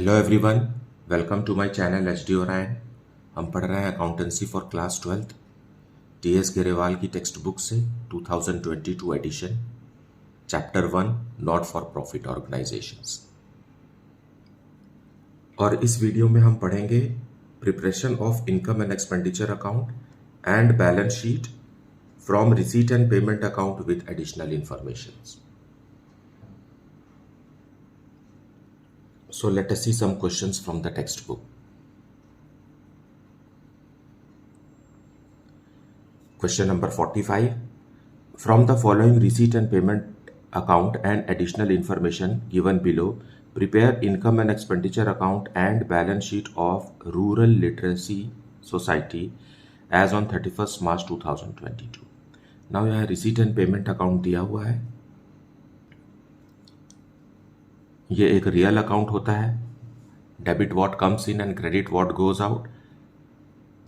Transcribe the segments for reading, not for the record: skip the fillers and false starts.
Hello everyone, welcome to my channel H D Orion. हम पढ़ रहे हैं accountancy for class 12th T S Grewal की टेक्स्ट बुक से 2022 edition, chapter 1 not for profit organisations. और इस वीडियो में हम पढ़ेंगे preparation of income and expenditure account and balance sheet from receipt and payment account with additional informations. So let us see some questions from the textbook. Question number 45. From the following receipt and payment account and additional information given below, prepare income and expenditure account and balance sheet of Rural Literacy Society as on 31st March 2022. Now यहाँ receipt and payment account दिया हुआ है। ये एक real account होता है। Debit what comes in and credit what goes out.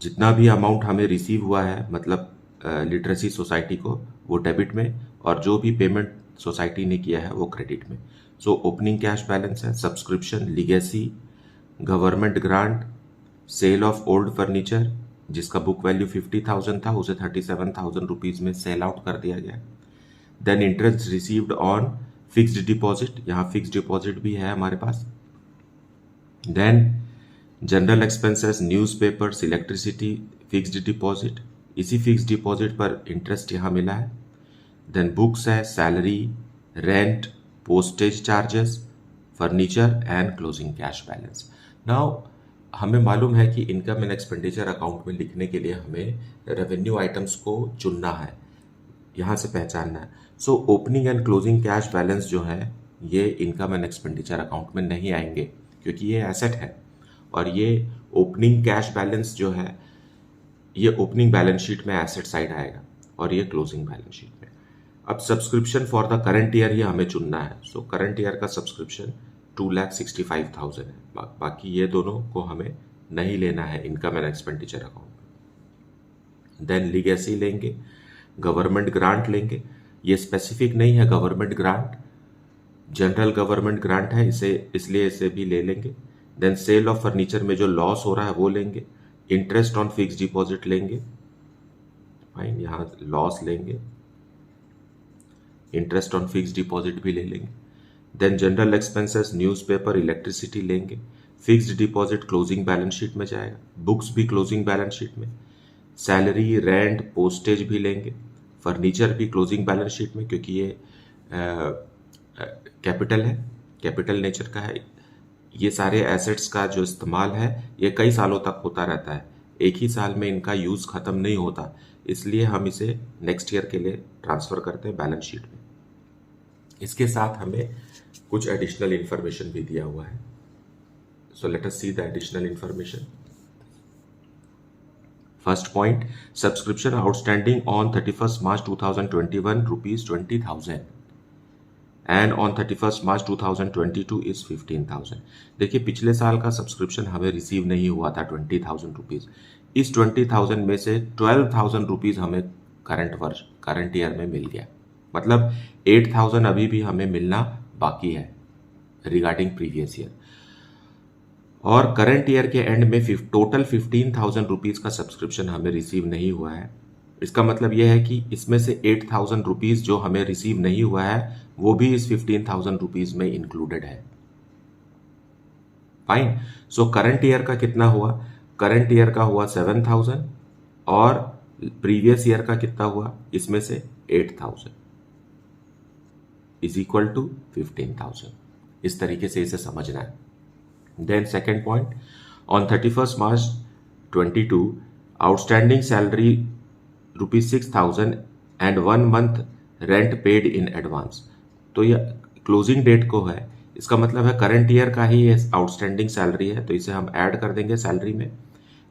जितना भी अमाउंट हमें रिसीव हुआ है मतलब लिटरेसी सोसाइटी को, वो डेबिट में, और जो भी पेमेंट सोसाइटी ने किया है वो क्रेडिट में। सो ओपनिंग कैश बैलेंस है, subscription, legacy, government grant, sale of old furniture जिसका बुक वैल्यू 50,000 था, उसे 37,000 रुपीज़ में सेल आउट कर दिया गया। Then interest received on fixed deposit, यहाँ फिक्स्ड डिपॉजिट भी है हमारे पास। Then general expenses, newspapers, electricity, fixed deposit, इसी फिक्स्ड डिपॉजिट पर इंटरेस्ट यहाँ मिला है। देन बुक्स है, salary, rent, postage charges, furniture and closing cash balance. Now हमें मालूम है कि इनकम एंड एक्सपेंडिचर अकाउंट में लिखने के लिए हमें रेवेन्यू आइटम्स को चुनना है, यहाँ से पहचानना है। So opening and closing cash balance जो है ये इनकम एंड एक्सपेंडिचर अकाउंट में नहीं आएंगे क्योंकि ये एसेट है, और ये ओपनिंग कैश बैलेंस जो है ये ओपनिंग बैलेंस शीट में एसेट साइड आएगा और ये क्लोजिंग बैलेंस शीट में। अब subscription for the current year ये हमें चुनना है। सो करंट ईयर का सब्सक्रिप्शन 2,65,000 है। बाकी ये दोनों को हमें नहीं लेना है इनकम एंड एक्सपेंडिचर अकाउंट में। देन लीगेसी लेंगे, गवर्नमेंट ग्रांट लेंगे, ये स्पेसिफिक नहीं है government grant, general government grant है इसे, इसलिए इसे भी ले लेंगे। देन सेल ऑफ फर्नीचर में जो लॉस हो रहा है वो लेंगे। इंटरेस्ट ऑन फिक्स्ड डिपॉजिट लेंगे, फाइन, यहाँ लॉस लेंगे, इंटरेस्ट ऑन फिक्स्ड डिपॉजिट भी ले लेंगे। Then general expenses, newspaper, electricity लेंगे। Fixed deposit closing balance sheet में जाएगा, बुक्स भी क्लोजिंग बैलेंस शीट में। सैलरी, रेंट, पोस्टेज भी लेंगे। फर्नीचर भी क्लोजिंग बैलेंस शीट में क्योंकि ये कैपिटल है, कैपिटल नेचर का है। ये सारे एसेट्स का जो इस्तेमाल है ये कई सालों तक होता रहता है, एक ही साल में इनका यूज़ ख़त्म नहीं होता, इसलिए हम इसे नेक्स्ट ईयर के लिए ट्रांसफ़र करते हैं बैलेंस शीट में। इसके साथ हमें कुछ एडिशनल इन्फॉर्मेशन भी दिया हुआ है। सो let us see the additional information. First point, subscription outstanding on 31st March 2021 rupees 20,000 and on 31st March 2022 is 15,000। देखिए पिछले साल का सब्सक्रिप्शन हमें रिसीव नहीं हुआ था 20,000 रुपीज़। इस 20,000 में से 12,000 रुपीज़ हमें करंट ईयर में मिल गया, मतलब 8,000 अभी भी हमें मिलना बाकी है रिगार्डिंग प्रीवियस ईयर। और करंट ईयर के एंड में टोटल 15,000 रुपीज़ का सब्सक्रिप्शन हमें रिसीव नहीं हुआ है। इसका मतलब यह है कि इसमें से 8,000 रुपीज़ जो हमें रिसीव नहीं हुआ है वो भी इस 15,000 रुपीज़ में इंक्लूडेड है। फाइन। सो करंट ईयर का कितना हुआ? करंट ईयर का हुआ 7,000 और प्रीवियस ईयर का कितना हुआ? इसमें से 8,000 इज इक्वल टू 15,000। इस तरीके से इसे समझना है। Then second point, on 31st March 22, outstanding salary rupees 6,000 and 1 month rent paid in advance। तो ये क्लोजिंग डेट को है, इसका मतलब है करंट ईयर का ही ये आउटस्टैंडिंग सैलरी है, तो इसे हम ऐड कर देंगे सैलरी में।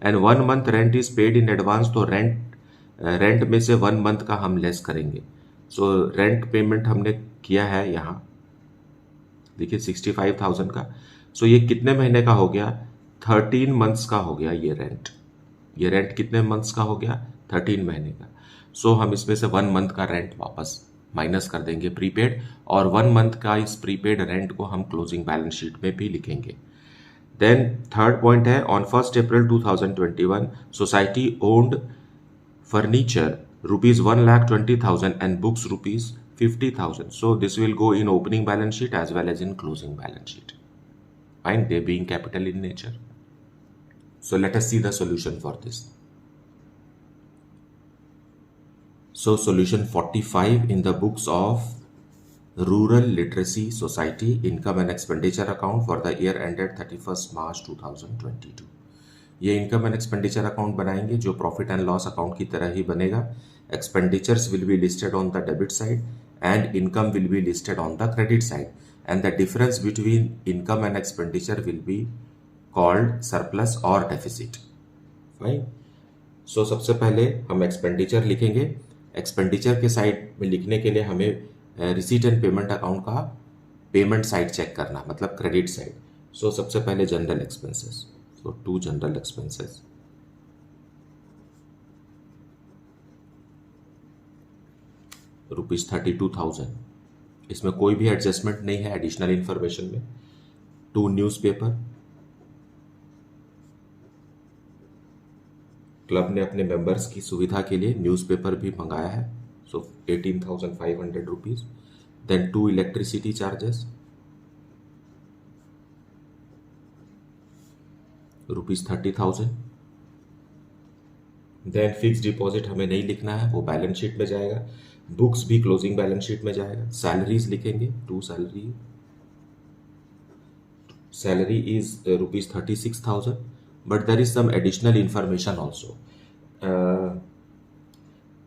And 1 month rent is paid in advance, तो रेंट में से 1 month का हम लेस करेंगे। सो रेंट पेमेंट हमने किया है यहाँ, देखिए 65,000 का। सो ये कितने महीने का हो गया? 13 मंथ्स का हो गया ये रेंट। ये रेंट कितने मंथ्स का हो गया? 13 महीने का। सो हम इसमें से 1 मंथ का रेंट वापस माइनस कर देंगे प्रीपेड, और 1 मंथ का इस प्रीपेड रेंट को हम क्लोजिंग बैलेंस शीट में भी लिखेंगे। देन थर्ड पॉइंट है on 1st April 2021 society owned furniture rupees 1,20,000 and books rupees 50,000. So this will go in opening balance sheet as well as in closing balance sheet. Fine, they being capital in nature. So let us see the solution for this. So solution 45 in the books of Rural Literacy Society Income and Expenditure Account for the year ended 31st March 2022. ये income and expenditure account बनाएंगे जो profit and loss account की तरह ही बनेगा. Expenditures will be listed on the debit side and income will be listed on the credit side and the difference between income and expenditure will be called surplus और deficit. Fine. सो सबसे पहले हम expenditure लिखेंगे. Expenditure के side में लिखने के लिए हमें रिसीट एंड पेमेंट अकाउंट का पेमेंट साइड चेक करना, मतलब क्रेडिट साइड. सो सबसे पहले general expenses. So two general expenses. Rupees 32,000. इसमें कोई भी एडजस्टमेंट नहीं है एडिशनल इंफॉर्मेशन में. 2 न्यूज़पेपर. क्लब ने अपने मेंबर्स की सुविधा के लिए न्यूज़पेपर भी मंगाया है. So 18,500 rupees. Then 2 electricity charges rupees 30,000. Then fix deposit हमें नहीं लिखना है, वो बैलेंस शीट में जाएगा. बुक्स भी क्लोजिंग बैलेंस शीट में जाएगा. सैलरीज लिखेंगे. 2 salary. Salary is rupees 36,000 but there is some additional information also.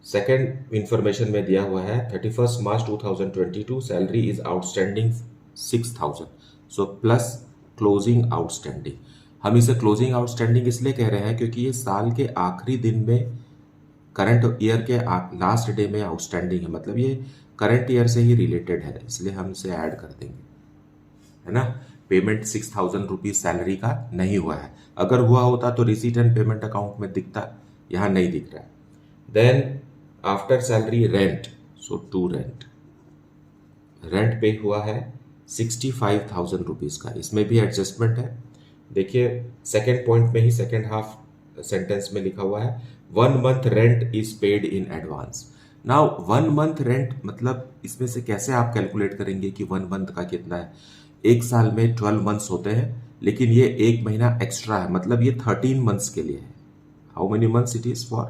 Second information में दिया हुआ है 31st March 2022 salary is outstanding 6,000. So plus closing outstanding. हम इसे क्लोजिंग आउटस्टैंडिंग इसलिए कह रहे हैं क्योंकि ये साल के आखिरी दिन में करंट ईयर के लास्ट डे में आउटस्टैंडिंग है, मतलब ये करंट ईयर से ही रिलेटेड है, इसलिए हम इसे ऐड कर देंगे, है ना. पेमेंट 6,000 रुपीज सैलरी का नहीं हुआ है. अगर हुआ होता तो रिसीट एंड पेमेंट अकाउंट में दिखता, यहां नहीं दिख रहा है. Then after salary rent. So 2 rent. Rent pay हुआ है 65,000 रुपीज का. इसमें भी एडजस्टमेंट है. देखिए सेकेंड पॉइंट में ही सेकेंड हाफ सेंटेंस में लिखा हुआ है 1 month rent is paid in advance. Now 1 month rent मतलब इसमें से कैसे आप कैलकुलेट करेंगे कि 1 month का कितना है. एक साल में 12 months होते हैं, लेकिन ये एक महीना एक्स्ट्रा है, मतलब ये 13 months के लिए है. How many months it is for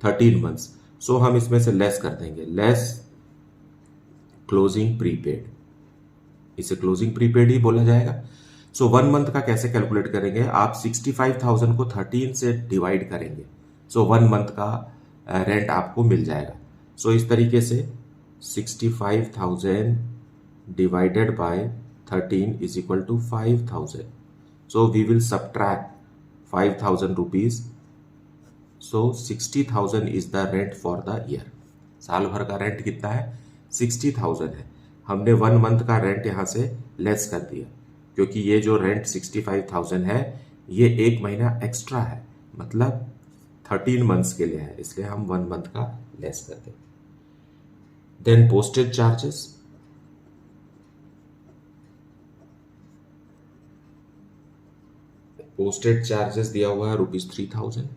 13 months. सो हम इसमें से लेस कर देंगे. Less closing prepaid. इसे क्लोजिंग प्रीपेड ही बोला जाएगा. सो 1 month का कैसे कैलकुलेट करेंगे. आप 65,000 को 13 से डिवाइड करेंगे. सो 1 month का रेंट आपको मिल जाएगा. सो इस तरीके से 65,000 divided by 13 is equal to 5,000. So we will subtract 5,000 rupees. So 60,000 is the rent for the year. साल भर का रेंट कितना है? 60,000 है. हमने 1 month का रेंट यहां से लेस कर दिया क्योंकि ये जो रेंट 65,000 है ये एक महीना एक्स्ट्रा है, मतलब 13 months के लिए है, इसलिए हम 1 month का लेस कर दें. Then postage charges. Postage charges दिया हुआ है रुपीज 3,000.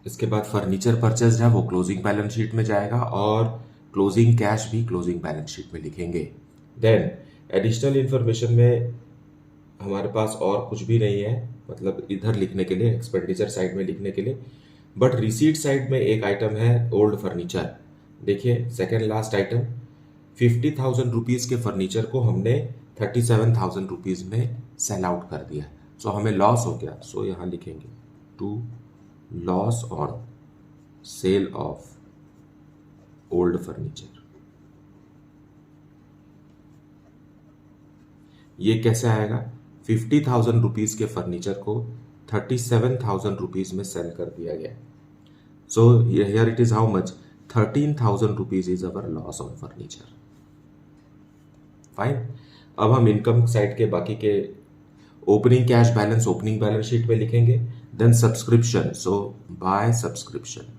इसके बाद फर्नीचर परचेज है वो क्लोजिंग बैलेंस शीट में जाएगा और क्लोजिंग कैश भी क्लोजिंग बैलेंस शीट में लिखेंगे. देन एडिशनल इंफॉर्मेशन में हमारे पास और कुछ भी नहीं है, मतलब इधर लिखने के लिए, एक्सपेंडिचर साइड में लिखने के लिए. बट रिसीट साइड में एक आइटम है ओल्ड फर्नीचर. देखिए सेकेंड लास्ट आइटम 50,000 रुपीज के फर्नीचर को हमने 37,000 रुपीज में सेल आउट कर दिया. सो हमें लॉस हो गया. सो यहां लिखेंगे to loss on sale of old furniture. ये कैसे आएगा? 50,000 रुपीज के फर्नीचर को 37,000 रुपीज में सेल कर दिया गया. So here it is how much? 13,000 rupees is our loss on furniture. Fine. अब हम इनकम साइड के बाकी के opening cash balance opening balance sheet में लिखेंगे. Then subscription. So by subscription.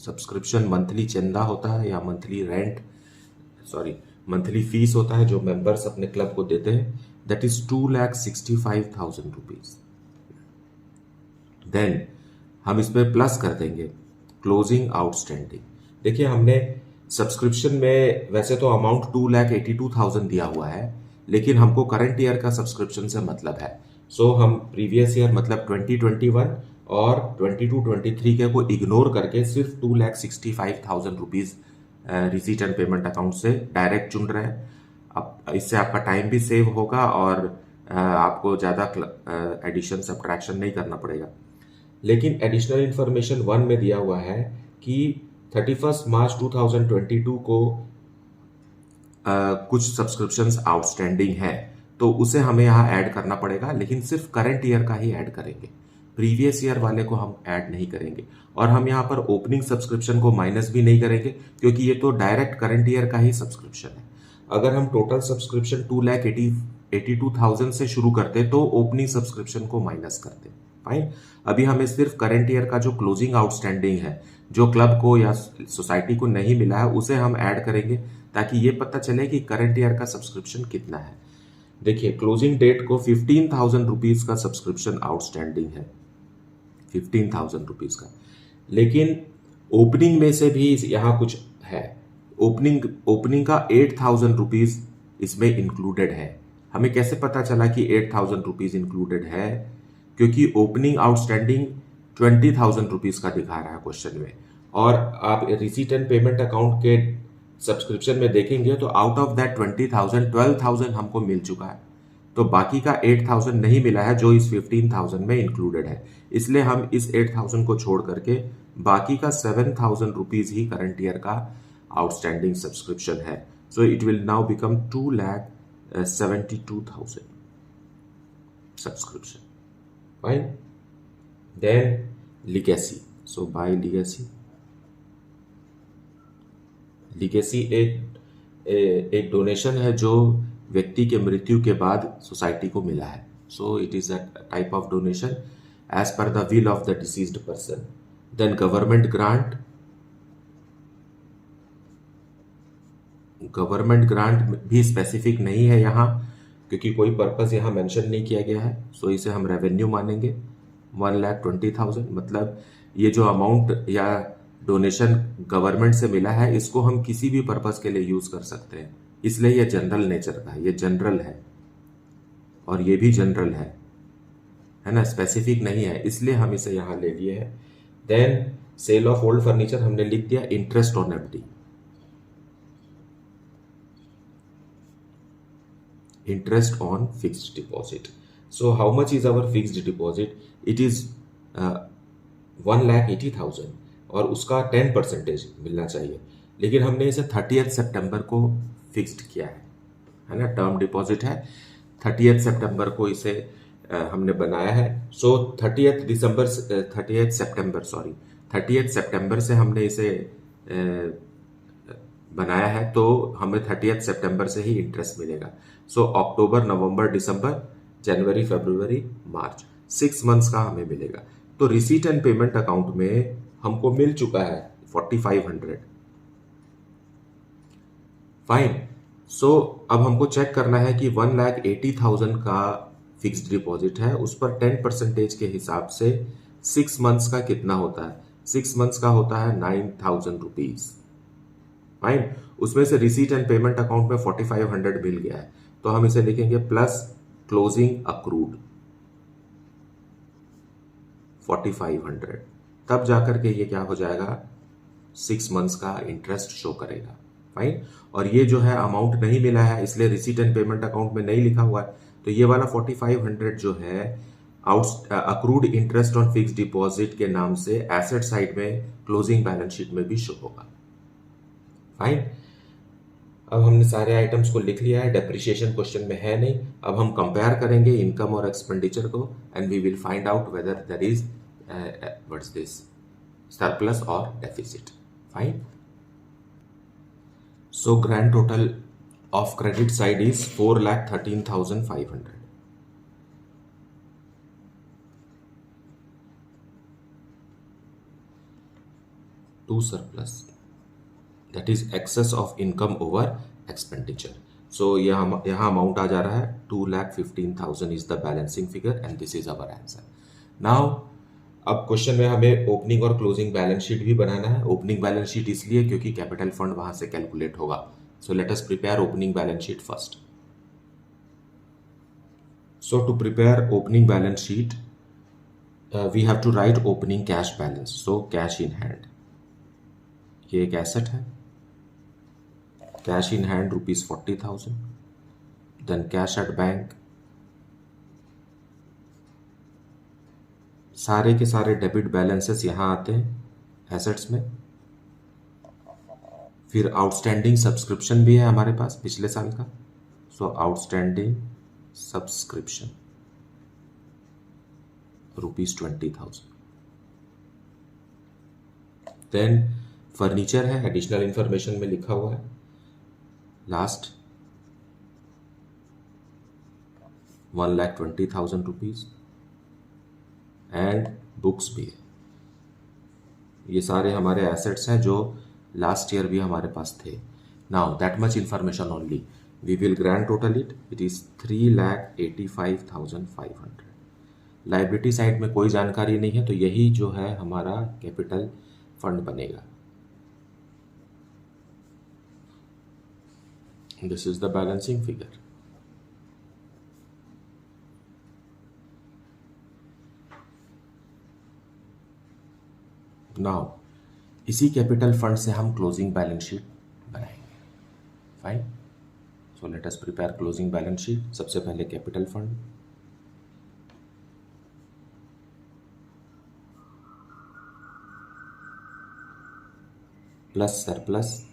Subscription monthly चंदा होता है या monthly rent, sorry monthly fees होता है जो मेंबर्स अपने क्लब को देते हैं, दैट इज 2,65,000 रुपीज। देन हम इसमें प्लस कर देंगे क्लोजिंग आउटस्टैंडिंग। देखिए हमने सब्सक्रिप्शन में वैसे तो अमाउंट 2,82,000 दिया हुआ है, लेकिन हमको करंट ईयर का सब्सक्रिप्शन से मतलब है। सो हम प्रीवियस ईयर मतलब 2021 और 22-23 के को इग्नोर करके सिर्फ 2,65,000 rupees receipt and payment account से डायरेक्ट चुन रहे हैं। अब इससे आपका टाइम भी सेव होगा और आपको ज़्यादा एडिशन सब्ट्रैक्शन नहीं करना पड़ेगा। लेकिन एडिशनल इंफॉर्मेशन 1 में दिया हुआ है कि 31 मार्च 2022 को कुछ सब्सक्रिप्शंस आउटस्टैंडिंग है, तो उसे हमें यहाँ ऐड करना पड़ेगा, लेकिन सिर्फ करंट ईयर का ही ऐड करेंगे, प्रीवियस ईयर वाले को हम ऐड नहीं करेंगे। और हम यहाँ पर ओपनिंग सब्सक्रिप्शन को माइनस भी नहीं करेंगे, क्योंकि ये तो डायरेक्ट करंट ईयर का ही सब्सक्रिप्शन है। अगर हम टोटल सब्सक्रिप्शन 2,82,000 से शुरू करते तो ओपनिंग सब्सक्रिप्शन को माइनस करते। फाइन। अभी हमें सिर्फ करंट ईयर का जो क्लोजिंग आउटस्टैंडिंग है, जो क्लब को या सोसाइटी को नहीं मिला है, उसे हम ऐड करेंगे, ताकि ये पता चले कि करंट ईयर का सब्सक्रिप्शन कितना है। देखिए क्लोजिंग डेट को 15,000 रुपीज का सब्सक्रिप्शन आउटस्टैंडिंग है, 15,000 रुपीज का। लेकिन ओपनिंग में से भी यहाँ कुछ है, ओपनिंग का 8,000 रुपीज इसमें इंक्लूडेड है। हमें कैसे पता चला कि 8,000 रुपीज इंक्लूडेड है? क्योंकि ओपनिंग आउटस्टैंडिंग 20,000 रुपीज का दिखा रहा है क्वेश्चन में, और आप रिसीट एंड पेमेंट अकाउंट के सब्सक्रिप्शन में देखेंगे तो आउट ऑफ दैट 20,000 12,000 हमको मिल चुका है, तो बाकी का 8,000 नहीं मिला है जो इस 15,000 में इंक्लूडेड है। इसलिए हम इस 8,000 को छोड़ करके बाकी का 7,000 रुपीज ही करंट ईयर का आउटस्टैंडिंग सब्सक्रिप्शन है। So it will now become 2,72,000 subscription. Fine. Then legacy. So by legacy. Legacy एक डोनेशन है जो व्यक्ति के मृत्यु के बाद सोसाइटी को मिला है। So it is a type of donation as per the will of the deceased person. Then government grant. Government grant भी स्पेसिफिक नहीं है यहाँ, क्योंकि कोई पर्पस यहाँ मेंशन नहीं किया गया है, सो इसे हम रेवेन्यू मानेंगे। 1,20,000 मतलब ये जो अमाउंट या डोनेशन गवर्नमेंट से मिला है, इसको हम किसी भी पर्पस के लिए यूज कर सकते हैं, इसलिए ये जनरल नेचर का है, ये जनरल है और ये भी जनरल है ना, स्पेसिफिक नहीं है, इसलिए हम इसे यहां ले लिए हैं। Then sale of old furniture हमने लिख दिया interest on FD. Interest on fixed deposit. So how much is our fixed deposit? It is 1,80,000 और उसका 10% मिलना चाहिए, लेकिन हमने इसे 30 सितंबर को फिक्स्ड किया है ना, टर्म डिपॉजिट है। 30 सितंबर को इसे हमने बनाया है। सो 30 सितंबर से हमने इसे बनाया है, तो हमें 30 सितंबर से ही इंटरेस्ट मिलेगा। सो अक्टूबर, नवंबर, दिसंबर, जनवरी, फरवरी, मार्च, 6 मंथ्स का हमें मिलेगा। तो रिसीट एंड पेमेंट अकाउंट में हमको मिल चुका है 4,500। फाइन। सो अब हमको चेक करना है कि 1,80,000 का फिक्स्ड डिपॉजिट है, उस पर 10% के हिसाब से 6 मंथ्स का कितना होता है? 6 मंथ्स का होता है 9,000 रुपीज। फाइन। उसमें से रिसीट एंड पेमेंट अकाउंट में 4,500 मिल गया है, तो हम इसे लिखेंगे प्लस क्लोजिंग अक्रूड 4,500, तब जाकर के ये क्या हो जाएगा, 6 मंथ्स का इंटरेस्ट शो करेगा। फाइन। और ये जो है अमाउंट नहीं मिला है, इसलिए रिसीट एंड पेमेंट अकाउंट में नहीं लिखा हुआ है, तो ये वाला 4,500 जो है accrued interest on fixed deposit के नाम से एसेट साइड में क्लोजिंग बैलेंस शीट में भी शो होगा। फाइन। अब हमने सारे आइटम्स को लिख लिया है, डेप्रिसिएशन क्वेश्चन में है नहीं। अब हम कंपेयर करेंगे इनकम और एक्सपेंडिचर को, and we will find out whether there is what's this surplus और deficit. Fine. So grand total of credit side is 4,13,500। To surplus, that is excess of income over expenditure. So यहाँ amount आ जा रहा है 2,15,000 is the balancing figure and this is our answer. Now अब question में हमें opening और closing balance sheet भी बनाना है। ओपनिंग बैलेंस शीट इसलिए क्योंकि कैपिटल फंड वहां से कैलकुलेट होगा। सो let us prepare opening balance sheet first. So to prepare opening balance sheet, we have to write opening cash balance. So cash in hand, ये एक asset है। Cash in hand ₹40,000। Then cash at bank, सारे के सारे debit balances यहाँ आते हैं assets में। फिर आउटस्टैंडिंग सब्सक्रिप्शन भी है हमारे पास पिछले साल का। सो आउटस्टैंडिंग सब्सक्रिप्शन ₹20,000। देन फर्नीचर है, एडिशनल इंफॉर्मेशन में लिखा हुआ है लास्ट ₹1,20,000 एंड बुक्स भी है। ये सारे हमारे एसेट्स हैं जो लास्ट ईयर भी हमारे पास थे। Now that much information only we will grand total it is 3,85,500। Liability side में कोई जानकारी नहीं है, तो यही जो है हमारा कैपिटल फंड बनेगा। This is the balancing figure. Now इसी कैपिटल फंड से हम क्लोजिंग बैलेंस शीट बनाएंगे। Fine, so let us prepare closing balance sheet. सबसे पहले capital fund, plus surplus.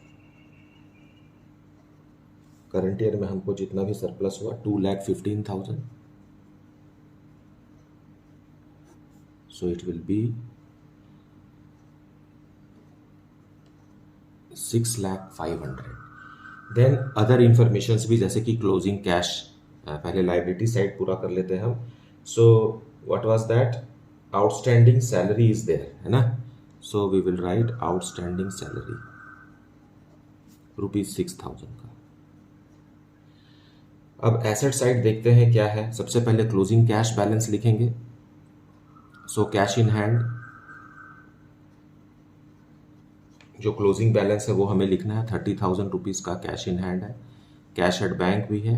Current year में हमको जितना भी सरप्लस हुआ 2,15,000, so it will be 6,05,000। Then other informations भी, जैसे कि क्लोजिंग कैश। पहले लाइबिलिटी साइड पूरा कर लेते हैं हम। So what was that, outstanding salary is there, है ना। So we will write outstanding salary ₹6,000 का। अब एसेट साइड देखते हैं क्या है। सबसे पहले क्लोजिंग कैश बैलेंस लिखेंगे। सो कैश इन हैंड, जो क्लोजिंग बैलेंस है वो हमें लिखना है। ₹30,000 का कैश इन हैंड है। कैश एट बैंक भी है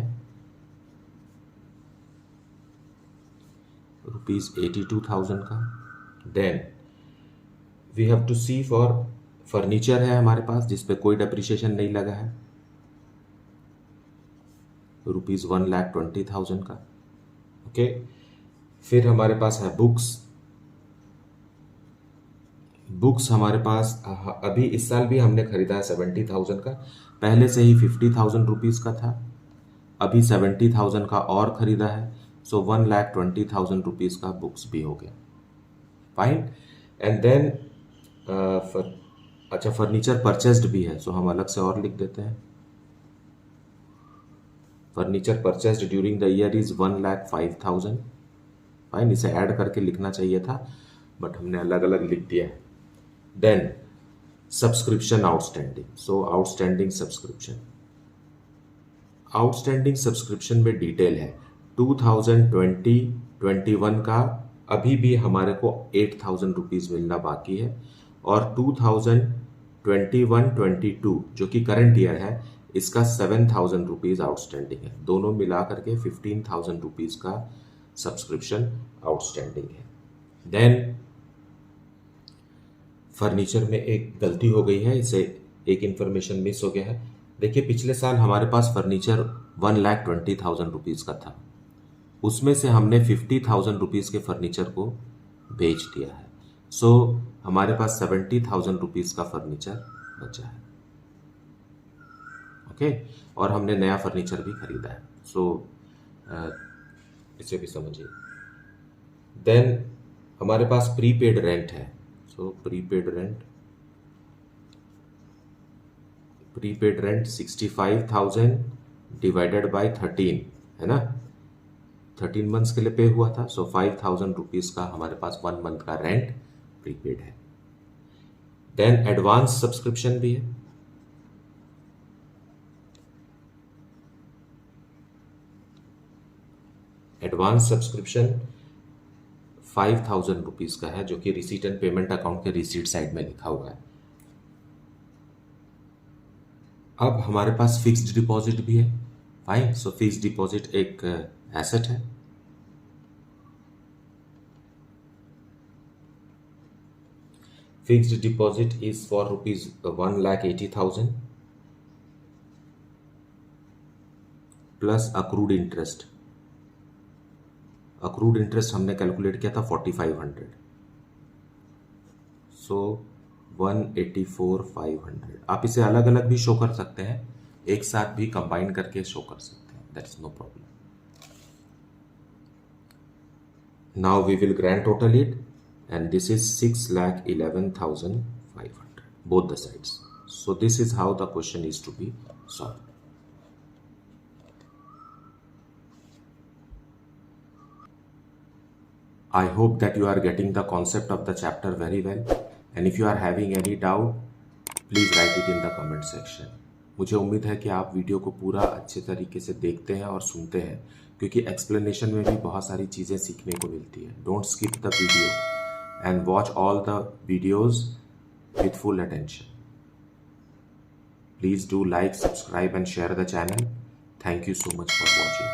₹82,000 का। Then we have to see for furniture है हमारे पास, जिसपे कोई डेप्रिसिएशन नहीं लगा है, ₹1,20,000 का। ओके, फिर हमारे पास है बुक्स। बुक्स हमारे पास अभी इस साल भी हमने खरीदा है 70,000 का। पहले से ही ₹50,000 का था, अभी 70,000 का और खरीदा है। सो 1,20,000 का बुक्स भी हो गया। फाइन, एंड देन अच्छा फर्नीचर परचेस्ड भी है, सो हम अलग से और लिख देते हैं। Furniture purchased during the year is 1,05,000। Fine, इसे ऐड करके लिखना चाहिए था बट हमने अलग अलग लिख दिया है। देन सब्सक्रिप्शन आउटस्टैंडिंग, सो आउटस्टैंडिंग सब्सक्रिप्शन। आउटस्टैंडिंग सब्सक्रिप्शन में डिटेल है। 2020-21 का अभी भी हमारे को ₹8,000 मिलना बाकी है, और 2021-22 जो कि करंट ईयर है, इसका ₹7,000 आउटस्टैंडिंग है। दोनों मिला करके ₹15,000 का सब्सक्रिप्शन आउटस्टैंडिंग है। देन फर्नीचर में एक गलती हो गई है, इसे एक इंफॉर्मेशन मिस हो गया है। देखिए पिछले साल हमारे पास फर्नीचर ₹1,20,000 का था, उसमें से हमने ₹50,000 के फर्नीचर को बेच दिया है। सो हमारे पास ₹70,000 का फर्नीचर बचा है। ओके, और हमने नया फर्नीचर भी खरीदा है। सो इसे भी समझिए। देन हमारे पास प्रीपेड रेंट है। So prepaid rent 65,000 divided by 13 है ना, 13 मंथ्स के लिए पे हुआ था। सो ₹5,000 का हमारे पास 1 मंथ का रेंट प्रीपेड है। देन एडवांस सब्सक्रिप्शन भी है। एडवांस सब्सक्रिप्शन 5,000 रुपीज़ का है, जो कि रिसीट एंड पेमेंट अकाउंट के रिसीट साइड में लिखा हुआ है। अब हमारे पास फिक्स्ड डिपॉजिट भी है। फाइन, सो फिक्स्ड डिपॉजिट एक एसेट है। Fixed deposit is for ₹1,80,000 plus accrued interest. Accrued interest हमने कैलकुलेट किया था 4,500, सो 184,500। आप इसे अलग अलग भी शो कर सकते हैं, एक साथ भी कंबाइन करके शो कर सकते हैं, that is no problem. Now we will grand total it and this is 6,11,500 both the sides. So this is how the question is to be solved. I hope that you are getting the concept of the chapter very well, and if you are having any doubt please write it in the comment section. मुझे उम्मीद है कि आप video को पूरा अच्छे तरीके से देखते हैं और सुनते हैं, क्योंकि एक्सप्लेनेशन में भी बहुत सारी चीज़ें सीखने को मिलती है। Don't skip the video and watch all the videos with full attention. Please do like, subscribe and share the channel. Thank you so much for watching.